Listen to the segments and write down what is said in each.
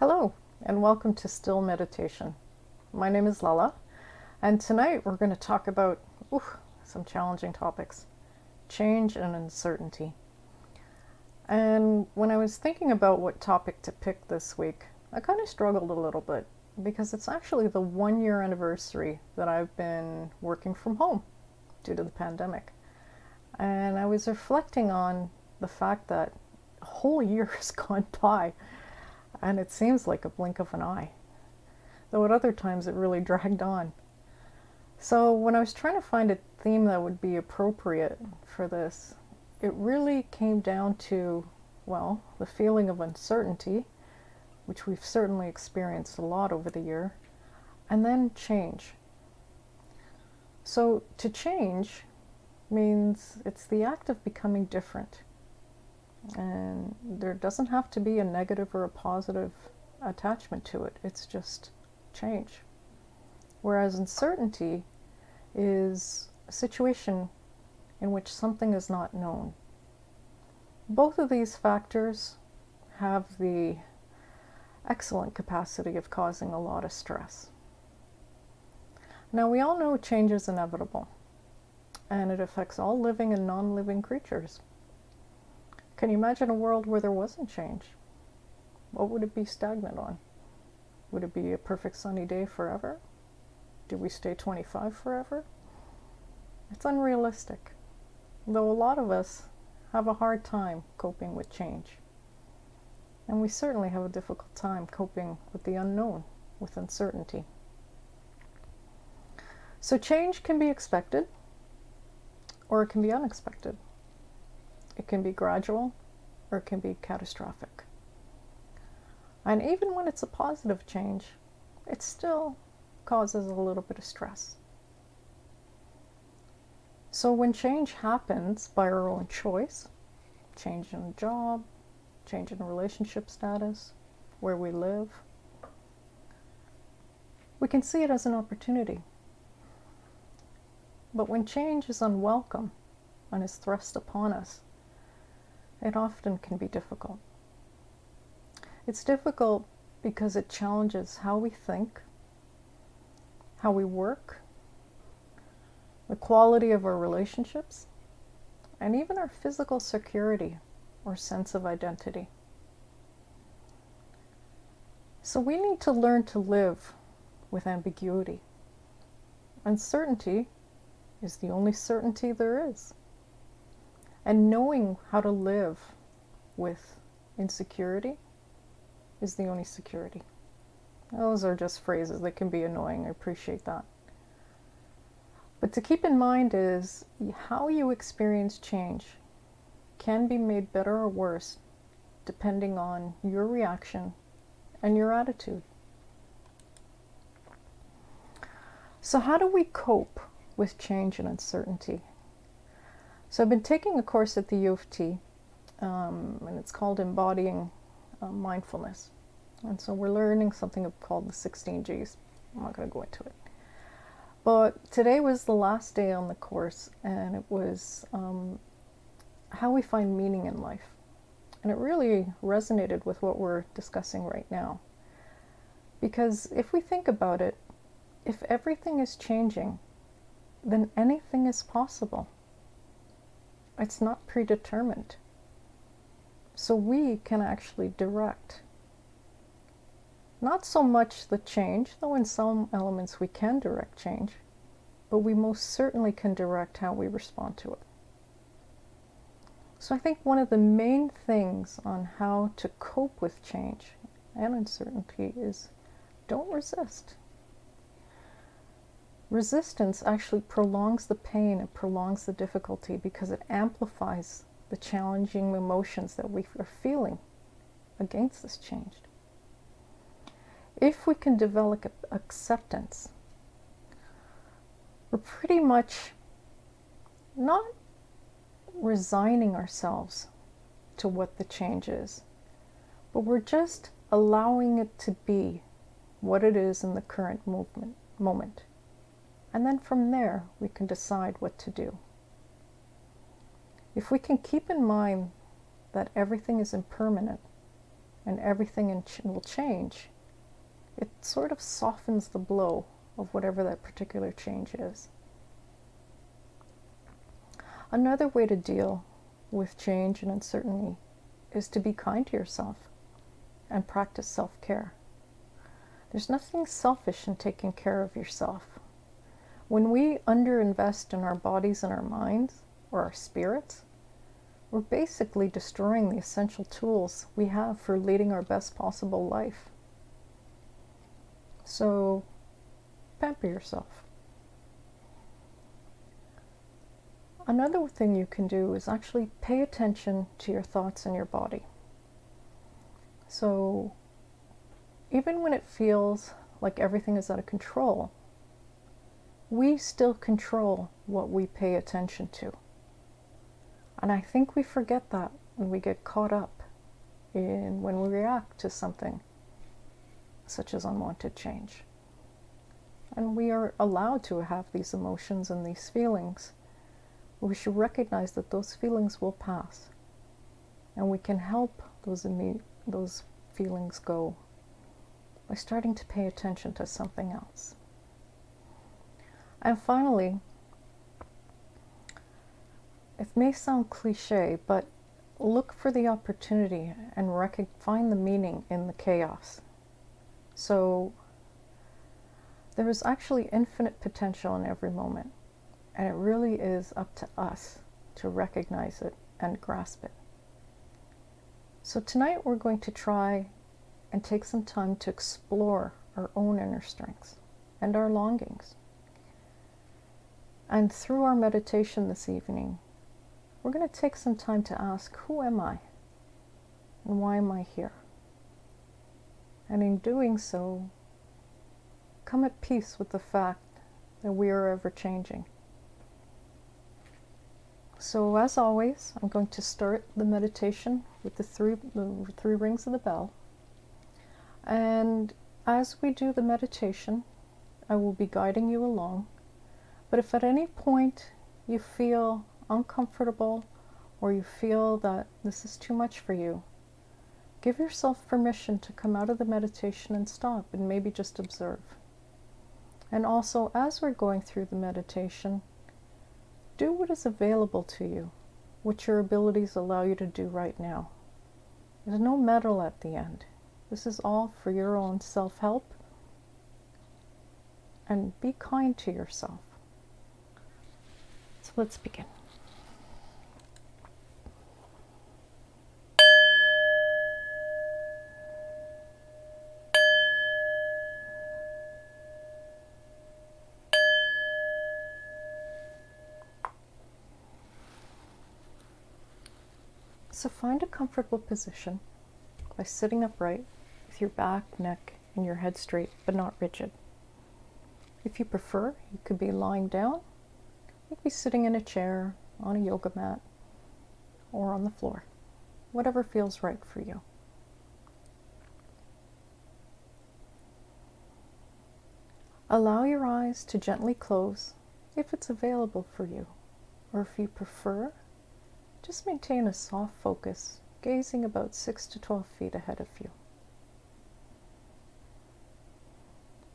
Hello, and welcome to Still Meditation. My name is Lala, and tonight we're going to talk about some challenging topics: change and uncertainty. And when I was thinking about what topic to pick this week, I kind of struggled a little bit because it's actually the 1 year anniversary that I've been working from home due to the pandemic. And I was reflecting on the fact that a whole year has gone by. And it seems like a blink of an eye, though at other times it really dragged on. So when I was trying to find a theme that would be appropriate for this, it really came down to, well, the feeling of uncertainty, which we've certainly experienced a lot over the year, and then change. So to change means it's the act of becoming different. And there doesn't have to be a negative or a positive attachment to it. It's just change. Whereas uncertainty is a situation in which something is not known. Both of these factors have the excellent capacity of causing a lot of stress. Now, we all know change is inevitable, and it affects all living and non-living creatures. Can you imagine a world where there wasn't change? What would it be stagnant on? Would it be a perfect sunny day forever? Do we stay 25 forever? It's unrealistic, though a lot of us have a hard time coping with change. And we certainly have a difficult time coping with the unknown, with uncertainty. So change can be expected, or it can be unexpected. It can be gradual, or it can be catastrophic. And even when it's a positive change, it still causes a little bit of stress. So when change happens by our own choice, change in a job, change in a relationship status, where we live, we can see it as an opportunity. But when change is unwelcome and is thrust upon us, it often can be difficult. It's difficult because it challenges how we think, how we work, the quality of our relationships, and even our physical security or sense of identity. So we need to learn to live with ambiguity. Uncertainty is the only certainty there is. And knowing how to live with insecurity is the only security. Those are just phrases that can be annoying. I appreciate that. But to keep in mind is how you experience change can be made better or worse depending on your reaction and your attitude. So how do we cope with change and uncertainty? So I've been taking a course at the U of T, and it's called Embodying Mindfulness. And so we're learning something called the 16 Gs. I'm not going to go into it. But today was the last day on the course, and it was how we find meaning in life. And it really resonated with what we're discussing right now. Because if we think about it, if everything is changing, then anything is possible. It's not predetermined. So we can actually direct. Not so much the change, though in some elements we can direct change, but we most certainly can direct how we respond to it. So I think one of the main things on how to cope with change and uncertainty is don't resist. Resistance actually prolongs the pain and prolongs the difficulty because it amplifies the challenging emotions that we are feeling against this change. If we can develop acceptance, we're pretty much not resigning ourselves to what the change is, but we're just allowing it to be what it is in the current moment. And then from there, we can decide what to do. If we can keep in mind that everything is impermanent, and everything will change, it sort of softens the blow of whatever that particular change is. Another way to deal with change and uncertainty is to be kind to yourself and practice self-care. There's nothing selfish in taking care of yourself. When we underinvest in our bodies and our minds, or our spirits, we're basically destroying the essential tools we have for leading our best possible life. So, pamper yourself. Another thing you can do is actually pay attention to your thoughts and your body. So, even when it feels like everything is out of control, we still control what we pay attention to. And I think we forget that when we get caught up in when we react to something such as unwanted change. And we are allowed to have these emotions and these feelings. We should recognize that those feelings will pass, and we can help those feelings go by starting to pay attention to something else. And finally, it may sound cliche, but look for the opportunity and find the meaning in the chaos. So there is actually infinite potential in every moment, and it really is up to us to recognize it and grasp it. So tonight we're going to try and take some time to explore our own inner strengths and our longings. And through our meditation this evening, we're going to take some time to ask, who am I? And why am I here? And in doing so, come at peace with the fact that we are ever changing. So as always, I'm going to start the meditation with the three rings of the bell. And as we do the meditation, I will be guiding you along. But if at any point you feel uncomfortable or you feel that this is too much for you, give yourself permission to come out of the meditation and stop and maybe just observe. And also, as we're going through the meditation, do what is available to you, what your abilities allow you to do right now. There's no medal at the end. This is all for your own self-help, and be kind to yourself. So let's begin. So find a comfortable position by sitting upright with your back, neck, and your head straight, but not rigid. If you prefer, you could be lying down. You could be sitting in a chair, on a yoga mat, or on the floor. Whatever feels right for you. Allow your eyes to gently close if it's available for you, or if you prefer, just maintain a soft focus, gazing about 6 to 12 feet ahead of you.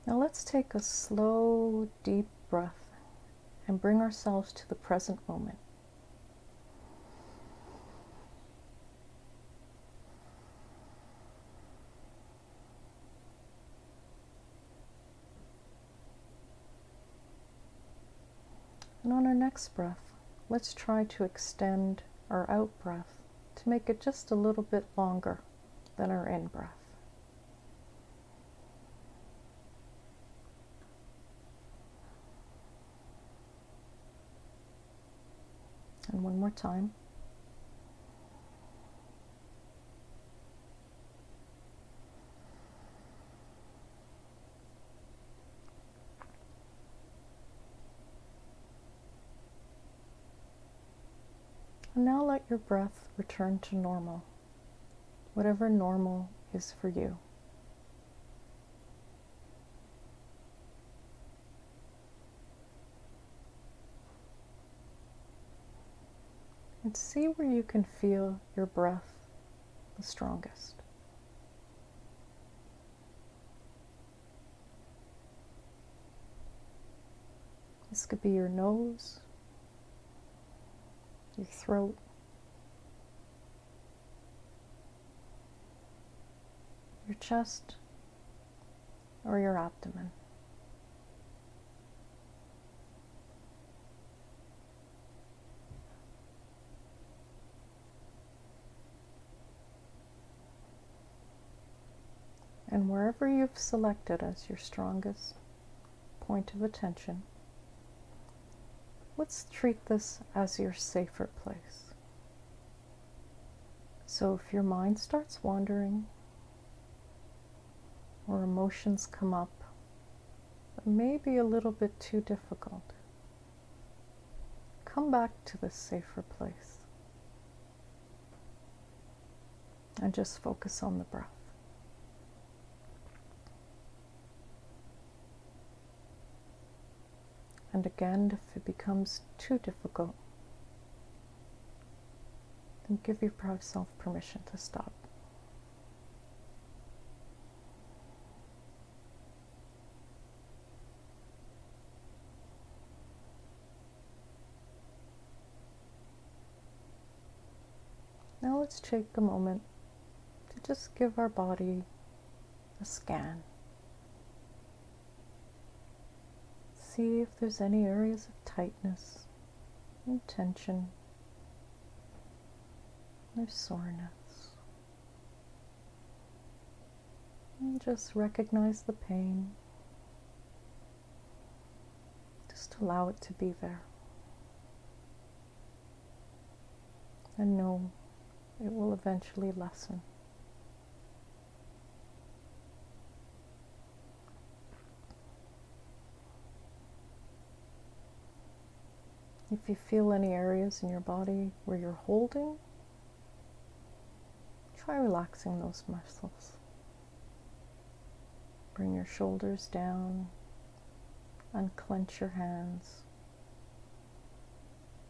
Now let's take a slow, deep breath and bring ourselves to the present moment. And on our next breath, let's try to extend our out breath to make it just a little bit longer than our in breath. And one more time. And now let your breath return to normal, whatever normal is for you. And see where you can feel your breath the strongest. This could be your nose, your throat, your chest, or your abdomen. And wherever you've selected as your strongest point of attention, let's treat this as your safer place. So if your mind starts wandering, or emotions come up that may be a little bit too difficult, come back to this safer place and just focus on the breath. And again, if it becomes too difficult, then give yourself permission to stop. Now let's take a moment to just give our body a scan. See if there's any areas of tightness and tension or soreness. And just recognize the pain. Just allow it to be there. And know it will eventually lessen. If you feel any areas in your body where you're holding, try relaxing those muscles. Bring your shoulders down, unclench your hands,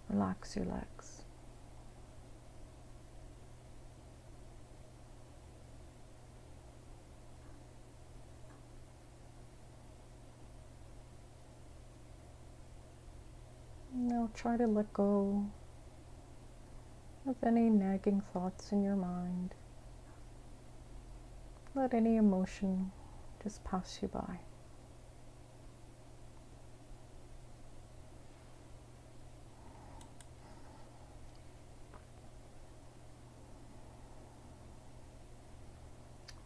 relax your legs. Now try to let go of any nagging thoughts in your mind. Let any emotion just pass you by.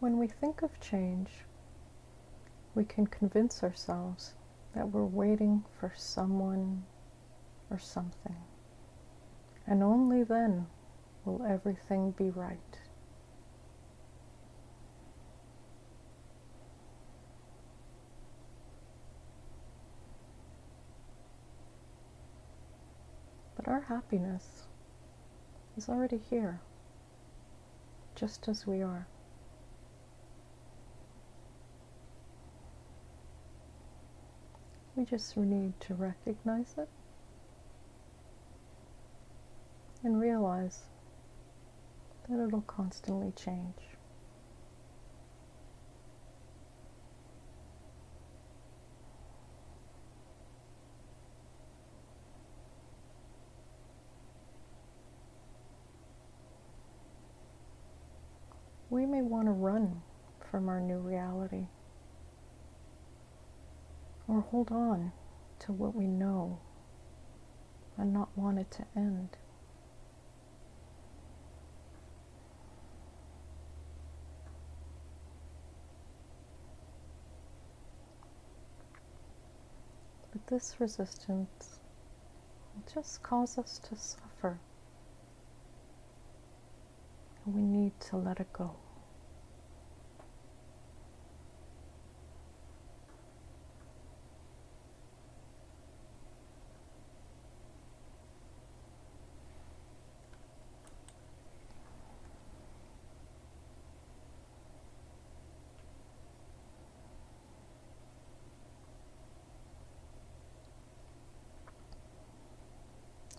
When we think of change, we can convince ourselves that we're waiting for someone or something, and only then will everything be right. But our happiness is already here, just as we are. We just need to recognize it and realize that it'll constantly change. We may want to run from our new reality, or hold on to what we know and not want it to end. But this resistance will just cause us to suffer, and we need to let it go.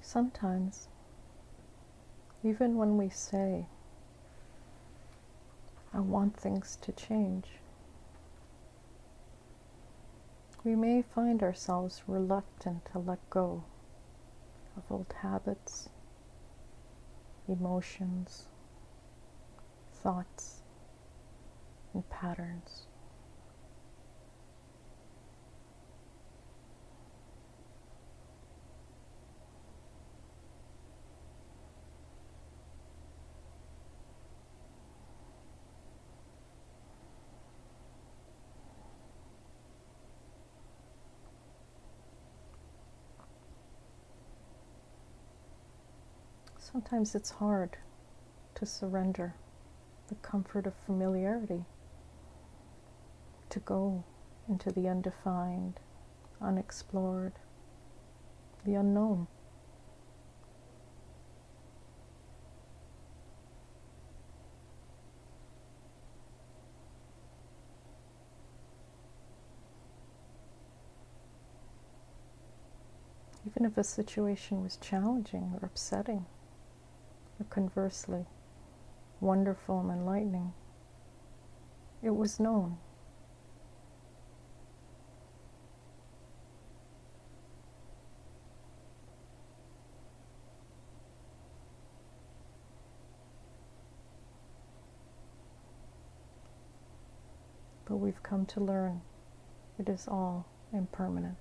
Sometimes, even when we say, I want things to change, we may find ourselves reluctant to let go of old habits, emotions, thoughts, and patterns. Sometimes it's hard to surrender the comfort of familiarity, to go into the undefined, unexplored, the unknown. Even if a situation was challenging or upsetting, or conversely, wonderful and enlightening, it was known. But we've come to learn it is all impermanent.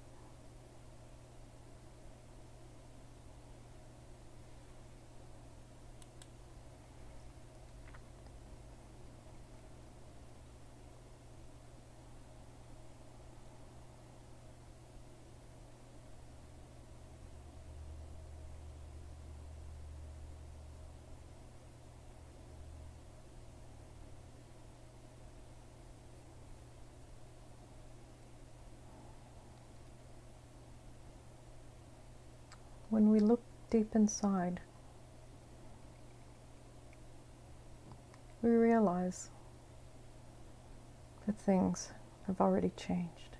When we look deep inside, we realize that things have already changed.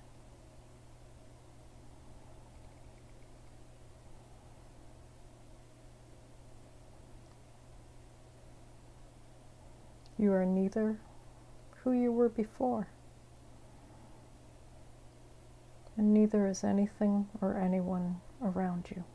You are neither who you were before, and neither is anything or anyone around you.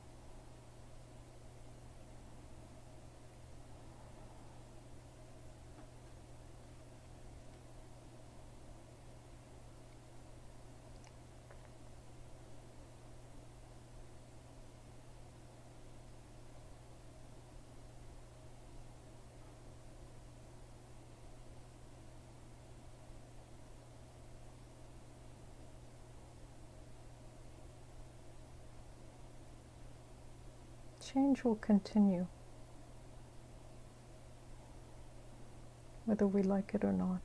Change will continue, whether we like it or not.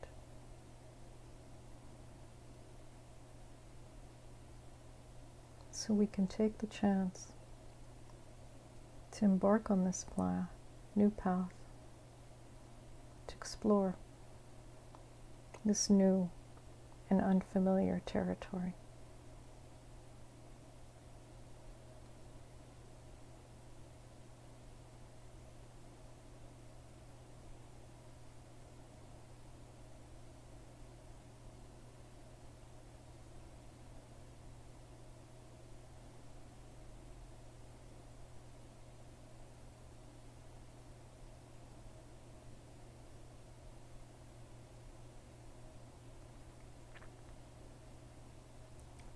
So we can take the chance to embark on this new path, to explore this new and unfamiliar territory.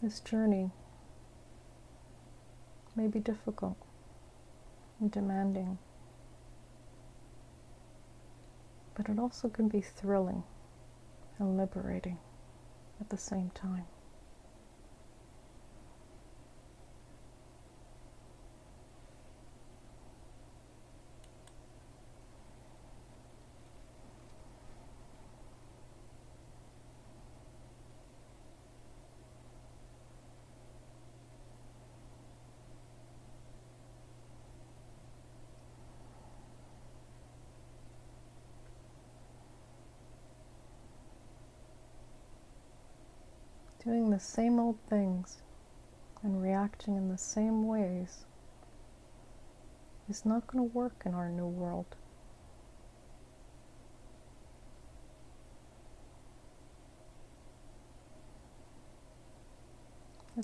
This journey may be difficult and demanding, but it also can be thrilling and liberating at the same time. Doing the same old things and reacting in the same ways is not going to work in our new world.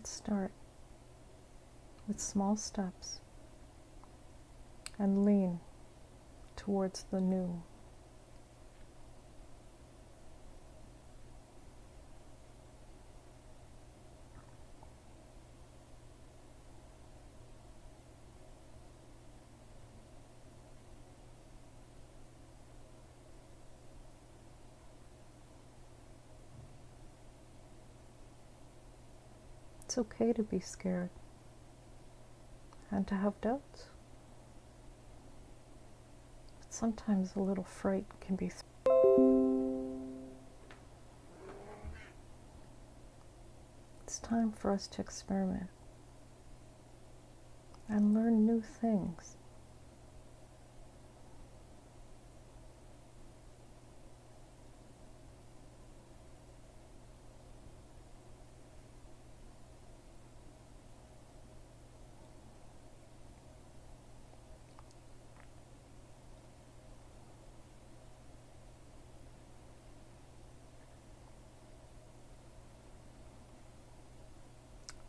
Let's start with small steps and lean towards the new. It's okay to be scared and to have doubts. But sometimes a little fright can be It's time for us to experiment and learn new things.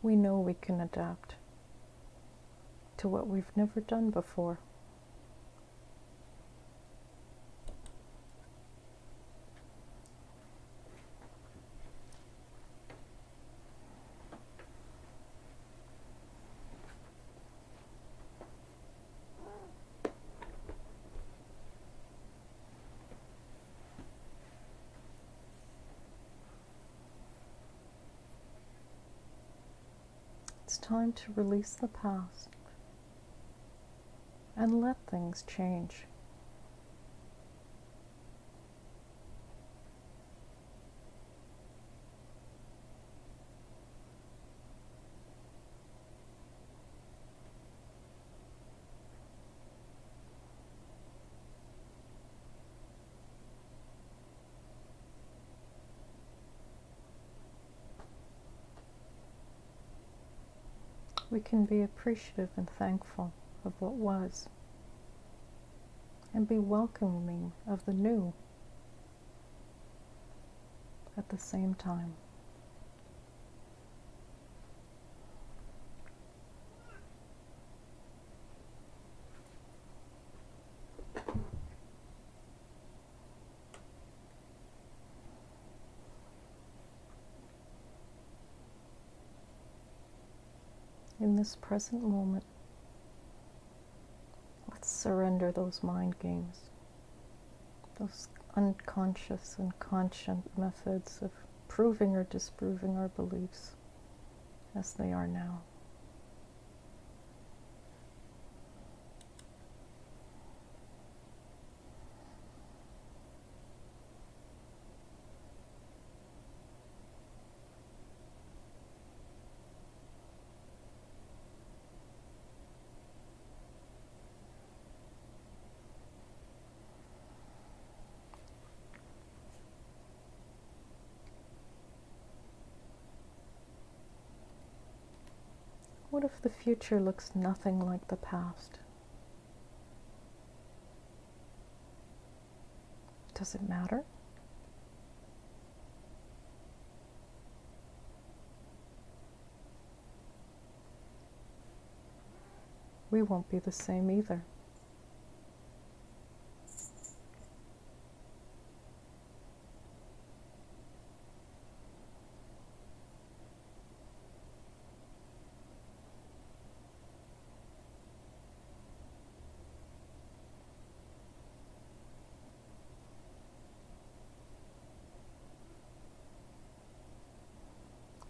We know we can adapt to what we've never done before. It's time to release the past and let things change. We can be appreciative and thankful of what was, and be welcoming of the new at the same time. In this present moment, let's surrender those mind games, those unconscious and conscient methods of proving or disproving our beliefs as they are now. What if the future looks nothing like the past? Does it matter? We won't be the same either.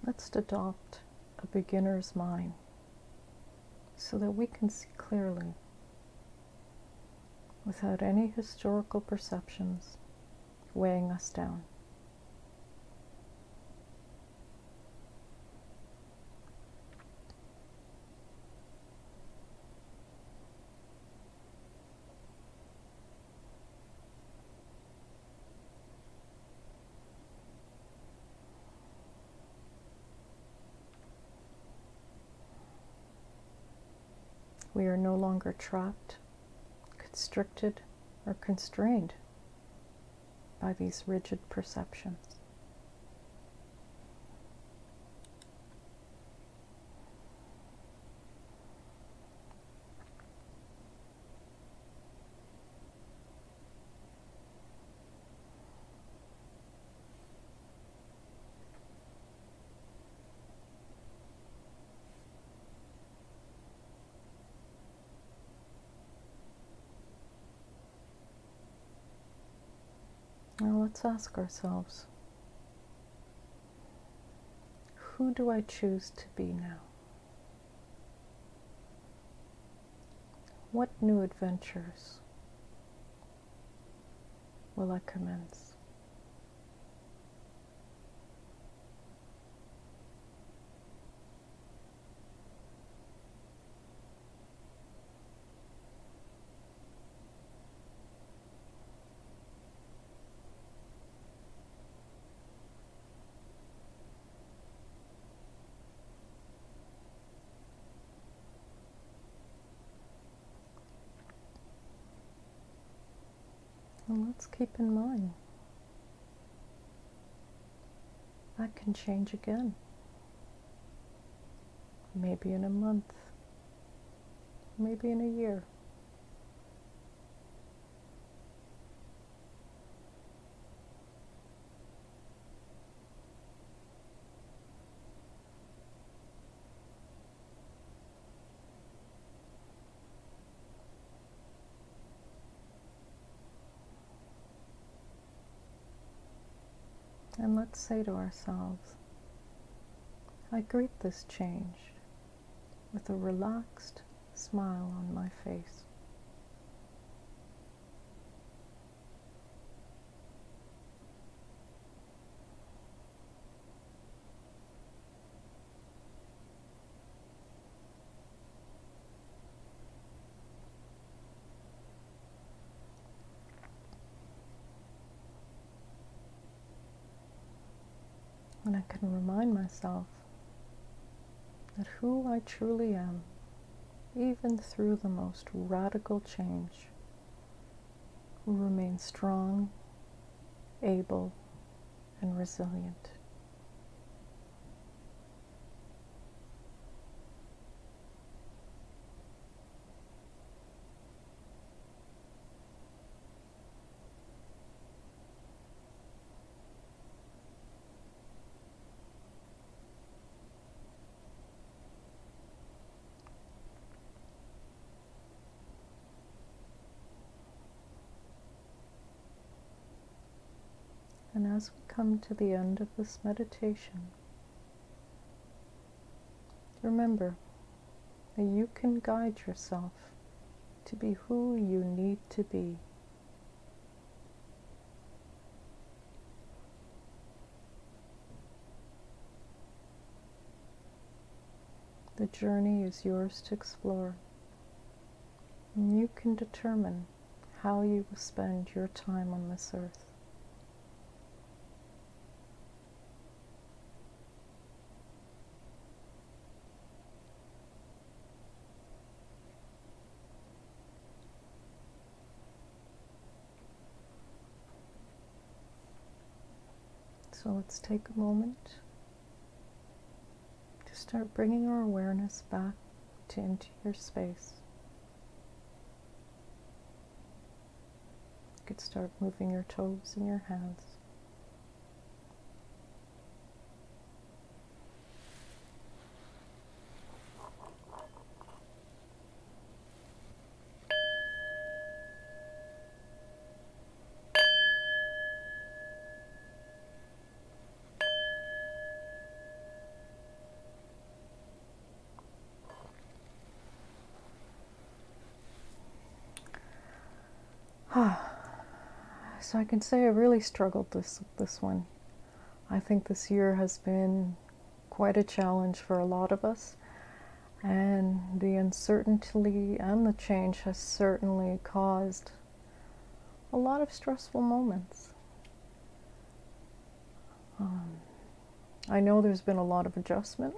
Let's adopt a beginner's mind so that we can see clearly without any historical perceptions weighing us down. We are no longer trapped, constricted, or constrained by these rigid perceptions. Now let's ask ourselves, who do I choose to be now? What new adventures will I commence? And let's keep in mind, that can change again. Maybe in a month, maybe in a year. And let's say to ourselves, I greet this change with a relaxed smile on my face. And I can remind myself that who I truly am, even through the most radical change, will remain strong, able, and resilient. And as we come to the end of this meditation, remember that you can guide yourself to be who you need to be. The journey is yours to explore, and you can determine how you will spend your time on this earth. So let's take a moment to start bringing our awareness back into your space. You could start moving your toes and your hands. So I can say I really struggled this one. I think this year has been quite a challenge for a lot of us, and the uncertainty and the change has certainly caused a lot of stressful moments. I know there's been a lot of adjustment,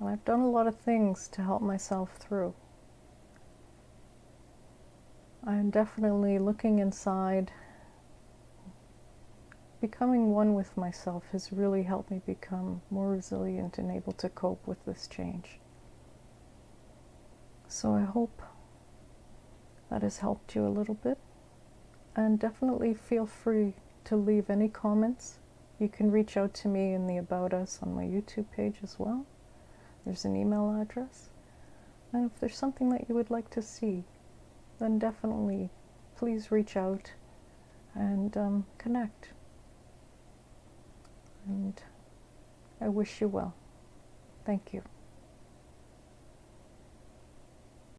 and I've done a lot of things to help myself through. I'm definitely looking inside. Becoming one with myself has really helped me become more resilient and able to cope with this change. So I hope that has helped you a little bit, and definitely feel free to leave any comments. You can reach out to me in the About Us on my YouTube page as well. There's an email address. And if there's something that you would like to see, then definitely please reach out and connect. And I wish you well. Thank you.